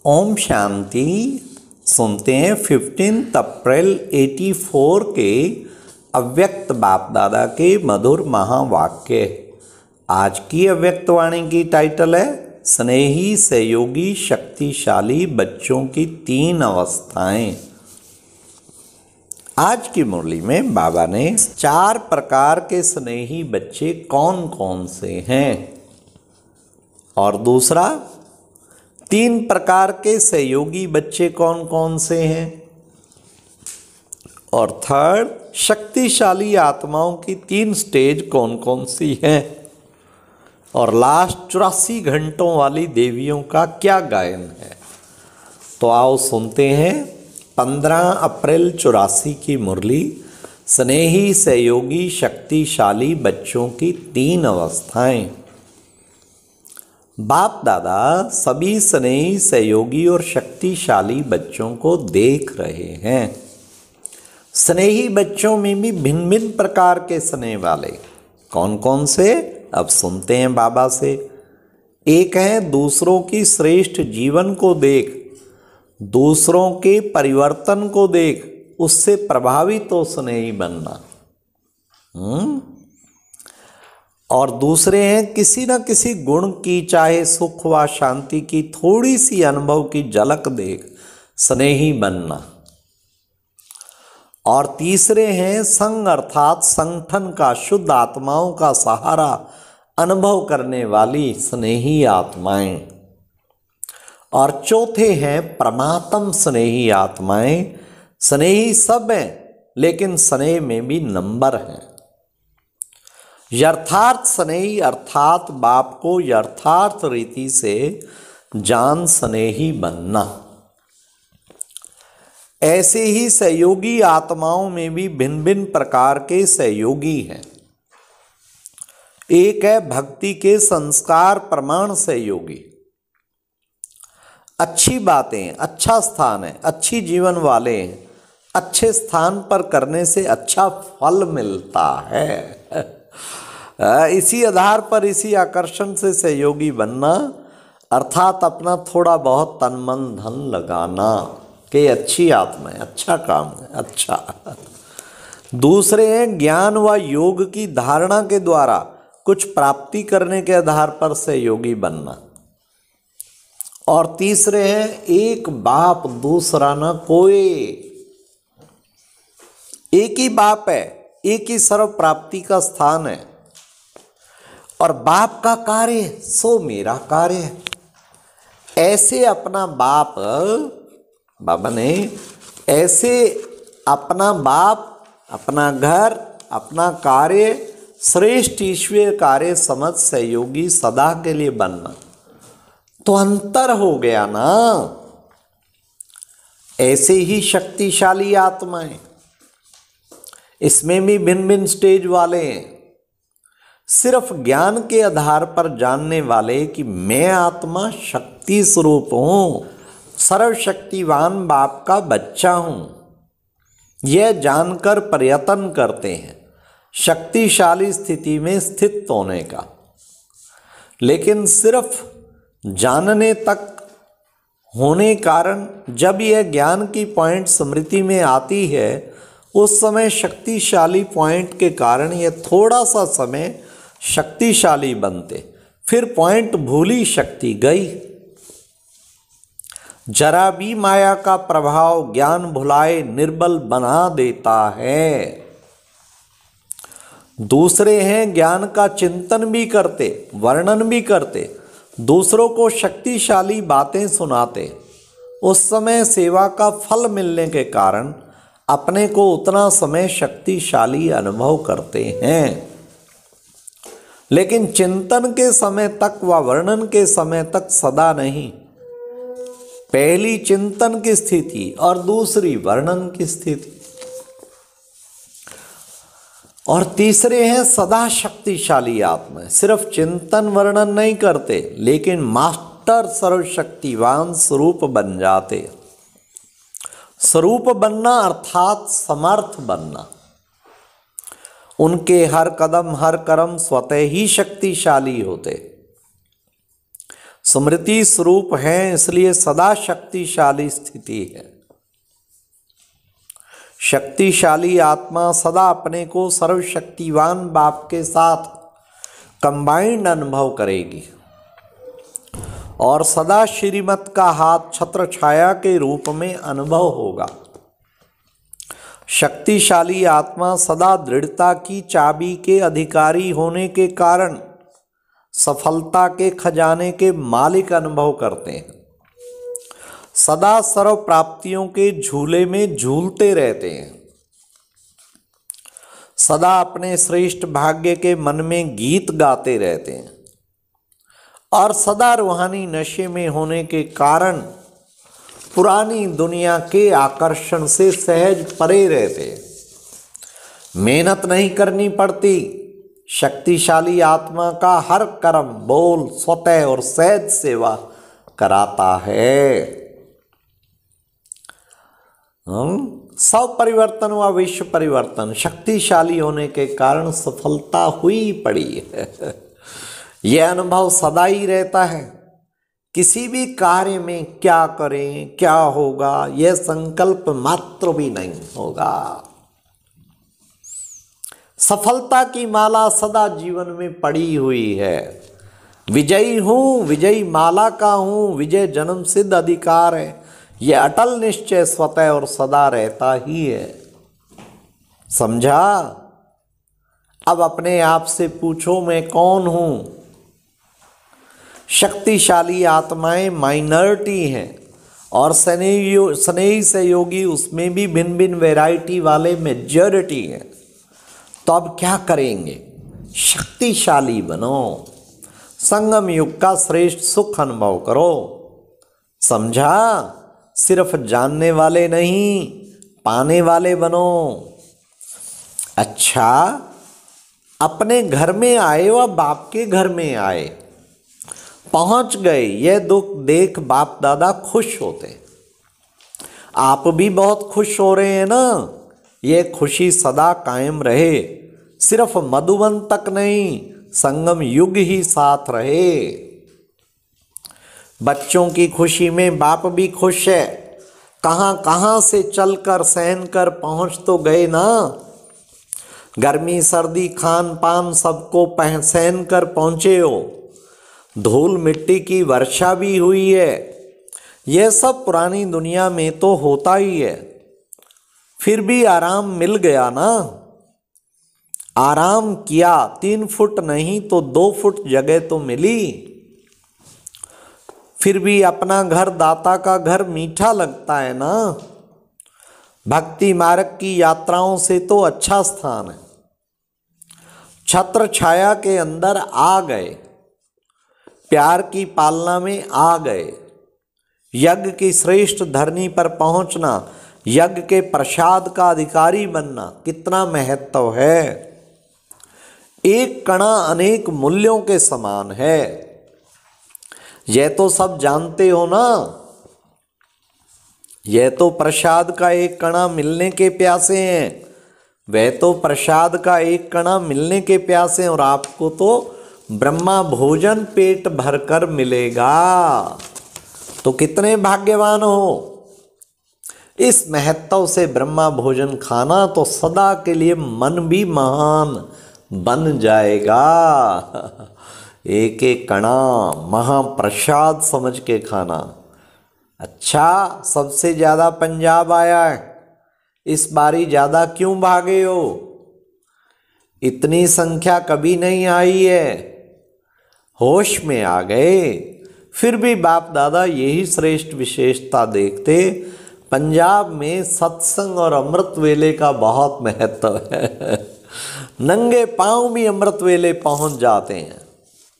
ओम शांति। सुनते हैं 15 अप्रैल 84 के अव्यक्त बाप दादा के मधुर महावाक्य। आज की अव्यक्त वाणी की टाइटल है स्नेही सहयोगी शक्तिशाली बच्चों की 3 अवस्थाएं। आज की मुरली में बाबा ने 4 प्रकार के स्नेही बच्चे कौन कौन से हैं, और दूसरा 3 प्रकार के सहयोगी बच्चे कौन कौन से हैं, और थर्ड शक्तिशाली आत्माओं की 3 स्टेज कौन कौन सी हैं, और लास्ट 84 घंटों वाली देवियों का क्या गायन है। तो आओ सुनते हैं 15 अप्रैल 84 की मुरली स्नेही सहयोगी शक्तिशाली बच्चों की 3 अवस्थाएं। बाप दादा सभी स्नेही सहयोगी और शक्तिशाली बच्चों को देख रहे हैं। स्नेही बच्चों में भी भिन्न भिन्न प्रकार के स्नेह वाले कौन कौन से, अब सुनते हैं बाबा से। एक है दूसरों की श्रेष्ठ जीवन को देख, दूसरों के परिवर्तन को देख, उससे प्रभावित हो स्नेही बनना। और दूसरे हैं किसी न किसी गुण की, चाहे सुख व शांति की थोड़ी सी अनुभव की झलक देख स्नेही बनना। और तीसरे हैं संग अर्थात संगठन का, शुद्ध आत्माओं का सहारा अनुभव करने वाली स्नेही आत्माएं। और चौथे हैं परमात्म स्नेही आत्माएं। स्नेही सब हैं लेकिन स्नेह में भी नंबर हैं। यथार्थ स्नेही अर्थात बाप को यथार्थ रीति से जान स्नेही बनना। ऐसे ही सहयोगी आत्माओं में भी भिन्न भिन्न प्रकार के सहयोगी हैं। एक है भक्ति के संस्कार प्रमाण सहयोगी। अच्छी बातें, अच्छा स्थान है, अच्छी जीवन वाले हैं, अच्छे स्थान पर करने से अच्छा फल मिलता है। इसी आधार पर, इसी आकर्षण से सहयोगी बनना, अर्थात अपना थोड़ा बहुत तन मन धन लगाना कि अच्छी आत्मा है, अच्छा काम है, अच्छा। दूसरे हैं ज्ञान व योग की धारणा के द्वारा कुछ प्राप्ति करने के आधार पर सहयोगी बनना। और तीसरे हैं एक बाप दूसरा न कोई, एक ही बाप है, एक ही सर्व प्राप्ति का स्थान है, और बाप का कार्य सो मेरा कार्य है। ऐसे अपना बाप, बाबा ने ऐसे अपना बाप, अपना घर, अपना कार्य श्रेष्ठ ईश्वर कार्य समझ सहयोगी सदा के लिए बनना। तो अंतर हो गया ना। ऐसे ही शक्तिशाली आत्माएं, इसमें भी भिन्न भिन्न स्टेज वाले हैं। सिर्फ ज्ञान के आधार पर जानने वाले कि मैं आत्मा शक्ति स्वरूप हूं, सर्वशक्तिवान बाप का बच्चा हूं, यह जानकर प्रयत्न करते हैं शक्तिशाली स्थिति में स्थित होने का। लेकिन सिर्फ जानने तक होने कारण जब यह ज्ञान की पॉइंट स्मृति में आती है, उस समय शक्तिशाली पॉइंट के कारण यह थोड़ा सा समय शक्तिशाली बनते, फिर पॉइंट भूली शक्ति गई। जरा भी माया का प्रभाव ज्ञान भुलाए निर्बल बना देता है। दूसरे हैं ज्ञान का चिंतन भी करते, वर्णन भी करते, दूसरों को शक्तिशाली बातें सुनाते। उस समय सेवा का फल मिलने के कारण अपने को उतना समय शक्तिशाली अनुभव करते हैं। लेकिन चिंतन के समय तक व वर्णन के समय तक सदा नहीं। पहली चिंतन की स्थिति और दूसरी वर्णन की स्थिति। और तीसरे हैं सदा शक्तिशाली आत्मा, सिर्फ चिंतन वर्णन नहीं करते लेकिन मास्टर सर्वशक्तिवान स्वरूप बन जाते। स्वरूप बनना अर्थात समर्थ बनना। उनके हर कदम हर कर्म स्वतः ही शक्तिशाली होते। स्मृति स्वरूप हैं, इसलिए सदा शक्तिशाली स्थिति है। शक्तिशाली आत्मा सदा अपने को सर्वशक्तिवान बाप के साथ कंबाइंड अनुभव करेगी और सदा श्रीमत का हाथ छत्र छाया के रूप में अनुभव होगा। शक्तिशाली आत्मा सदा दृढ़ता की चाबी के अधिकारी होने के कारण सफलता के खजाने के मालिक अनुभव करते हैं। सदा सर्व प्राप्तियों के झूले में झूलते रहते हैं। सदा अपने श्रेष्ठ भाग्य के मन में गीत गाते रहते हैं और सदा रूहानी नशे में होने के कारण पुरानी दुनिया के आकर्षण से सहज परे रहते हैं। मेहनत नहीं करनी पड़ती। शक्तिशाली आत्मा का हर कर्म बोल स्वतः और सहज सेवा कराता है। सब परिवर्तन व विश्व परिवर्तन शक्तिशाली होने के कारण सफलता हुई पड़ी है। यह अनुभव सदा ही रहता है। किसी भी कार्य में क्या करें, क्या होगा, यह संकल्प मात्र भी नहीं होगा। सफलता की माला सदा जीवन में पड़ी हुई है। विजयी हूं, विजयी माला का हूं, विजय जन्म सिद्ध अधिकार है। यह अटल निश्चय स्वतः और सदा रहता ही है। समझा? अब अपने आप से पूछो, मैं कौन हूं? शक्तिशाली आत्माएं माइनॉरिटी हैं और स्नेही सहयोगी उसमें भी भिन्न भिन्न वैरायटी वाले मेजॉरिटी हैं। तो अब क्या करेंगे? शक्तिशाली बनो, संगम युग का श्रेष्ठ सुख अनुभव करो। समझा? सिर्फ जानने वाले नहीं, पाने वाले बनो। अच्छा, अपने घर में आए व बाप के घर में आए, पहुंच गए, यह दुख देख बाप दादा खुश होते। आप भी बहुत खुश हो रहे हैं ना? यह खुशी सदा कायम रहे। सिर्फ मधुबन तक नहीं, संगम युग ही साथ रहे। बच्चों की खुशी में बाप भी खुश है। कहां कहां से चलकर सहन कर पहुंच तो गए ना। गर्मी सर्दी खान पान सबको सहन कर पहुंचे हो। धूल मिट्टी की वर्षा भी हुई है। यह सब पुरानी दुनिया में तो होता ही है। फिर भी आराम मिल गया ना। आराम किया, 3 फुट नहीं तो 2 फुट जगह तो मिली। फिर भी अपना घर दाता का घर मीठा लगता है ना। भक्ति मार्ग की यात्राओं से तो अच्छा स्थान है। छत्र छाया के अंदर आ गए, प्यार की पालना में आ गए। यज्ञ की श्रेष्ठ धरनी पर पहुंचना, यज्ञ के प्रसाद का अधिकारी बनना कितना महत्व है। एक कणा अनेक मूल्यों के समान है। यह तो सब जानते हो ना। यह तो प्रसाद का एक कणा मिलने के प्यासे हैं। वह तो प्रसाद का एक कणा मिलने के प्यासे हैं और आपको तो ब्रह्मा भोजन पेट भरकर मिलेगा। तो कितने भाग्यवान हो। इस महत्व से ब्रह्मा भोजन खाना तो सदा के लिए मन भी महान बन जाएगा। एक एक कणा महाप्रसाद समझ के खाना। अच्छा, सबसे ज़्यादा पंजाब आया है, इस बारी ज़्यादा क्यों भागे हो? इतनी संख्या कभी नहीं आई है। होश में आ गए। फिर भी बाप दादा यही श्रेष्ठ विशेषता देखते, पंजाब में सत्संग और अमृत वेले का बहुत महत्व है। नंगे पांव भी अमृत वेले पहुंच जाते हैं।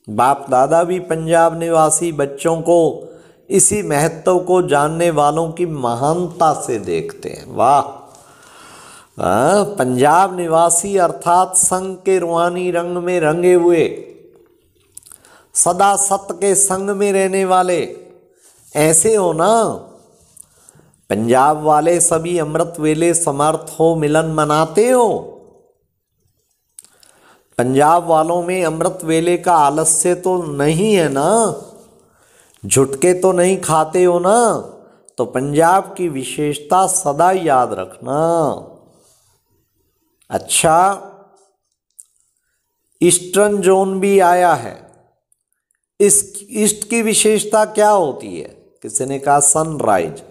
बाप दादा भी पंजाब निवासी बच्चों को इसी महत्व को जानने वालों की महानता से देखते हैं। वाह! पंजाब निवासी अर्थात संग के रूहानी रंग में रंगे हुए, सदा सत्य के संग में रहने वाले ऐसे हो ना। पंजाब वाले सभी अमृत वेले समर्थ हो मिलन मनाते हो। पंजाब वालों में अमृत वेले का आलस्य तो नहीं है ना। झुटके तो नहीं खाते हो ना, तो पंजाब की विशेषता सदा याद रखना। अच्छा, ईस्टर्न जोन भी आया है। इस ईस्ट की विशेषता क्या होती है? किसी ने कहा सनराइज,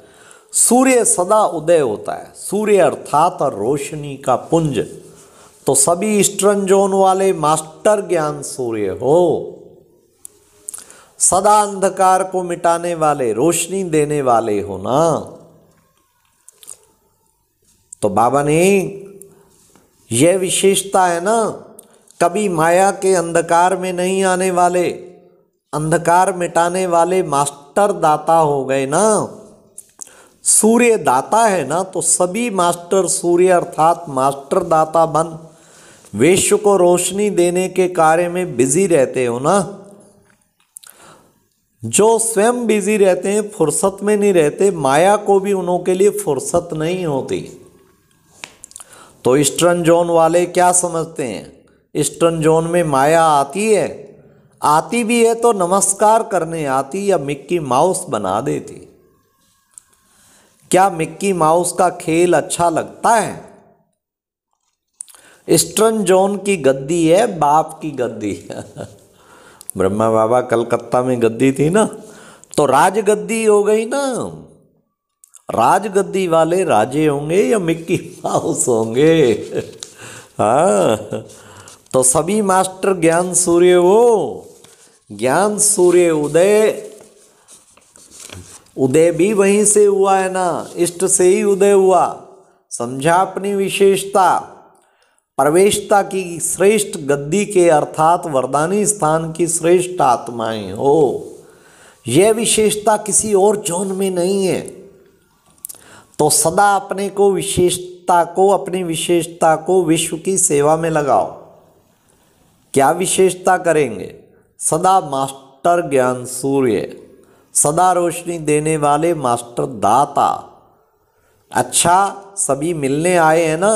सूर्य सदा उदय होता है, सूर्य अर्थात रोशनी का पुंज। तो सभी ईस्टर्न जोन वाले मास्टर ज्ञान सूर्य हो, सदा अंधकार को मिटाने वाले, रोशनी देने वाले हो ना। तो बाबा ने यह विशेषता है ना, कभी माया के अंधकार में नहीं आने वाले, अंधकार मिटाने वाले मास्टर दाता हो गए ना। सूर्य दाता है ना, तो सभी मास्टर सूर्य अर्थात मास्टर दाता बन विश्व को रोशनी देने के कार्य में बिजी रहते हो ना। जो स्वयं बिजी रहते हैं, फुर्सत में नहीं रहते, माया को भी उन्हों के लिए फुर्सत नहीं होती। तो ईस्टर्न जोन वाले क्या समझते हैं? ईस्टर्न जोन में माया आती है, आती भी है तो नमस्कार करने आती या मिक्की माउस बना देती। क्या मिक्की माउस का खेल अच्छा लगता है? ईस्टर्न जोन की गद्दी है बाप की गद्दी। ब्रह्मा बाबा कलकत्ता में गद्दी थी ना, तो राजगद्दी हो गई ना। राजगद्दी वाले राजे होंगे या मिक्की माउस होंगे? हाँ, तो सभी मास्टर ज्ञान सूर्य हो। ज्ञान सूर्य उदय भी वहीं से हुआ है ना, इष्ट से ही उदय हुआ। समझा अपनी विशेषता, प्रवेशता की श्रेष्ठ गद्दी के अर्थात वरदानी स्थान की श्रेष्ठ आत्माएं हो। यह विशेषता किसी और जोन में नहीं है। तो सदा अपने को विशेषता को, अपनी विशेषता को विश्व की सेवा में लगाओ। क्या विशेषता करेंगे? सदा मास्टर ज्ञान सूर्य, सदा रोशनी देने वाले मास्टर दाता। अच्छा, सभी मिलने आए हैं ना,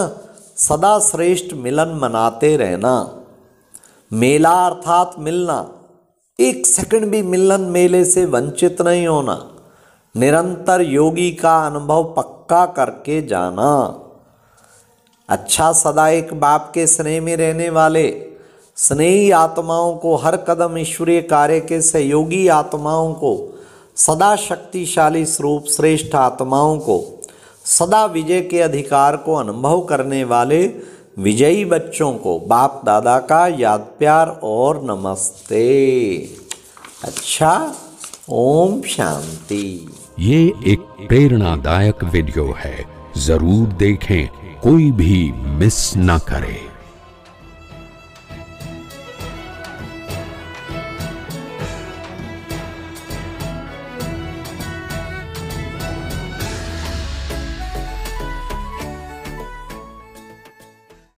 सदा श्रेष्ठ मिलन मनाते रहना। मेला अर्थात मिलना, एक सेकंड भी मिलन मेले से वंचित नहीं होना। निरंतर योगी का अनुभव पक्का करके जाना। अच्छा, सदा एक बाप के स्नेह में रहने वाले स्नेही आत्माओं को, हर कदम ईश्वरीय कार्य के सहयोगी आत्माओं को, सदा शक्तिशाली स्वरूप श्रेष्ठ आत्माओं को, सदा विजय के अधिकार को अनुभव करने वाले विजयी बच्चों को बाप दादा का याद प्यार और नमस्ते। अच्छा, ओम शांति। ये एक प्रेरणादायक वीडियो है, जरूर देखें, कोई भी मिस ना करे।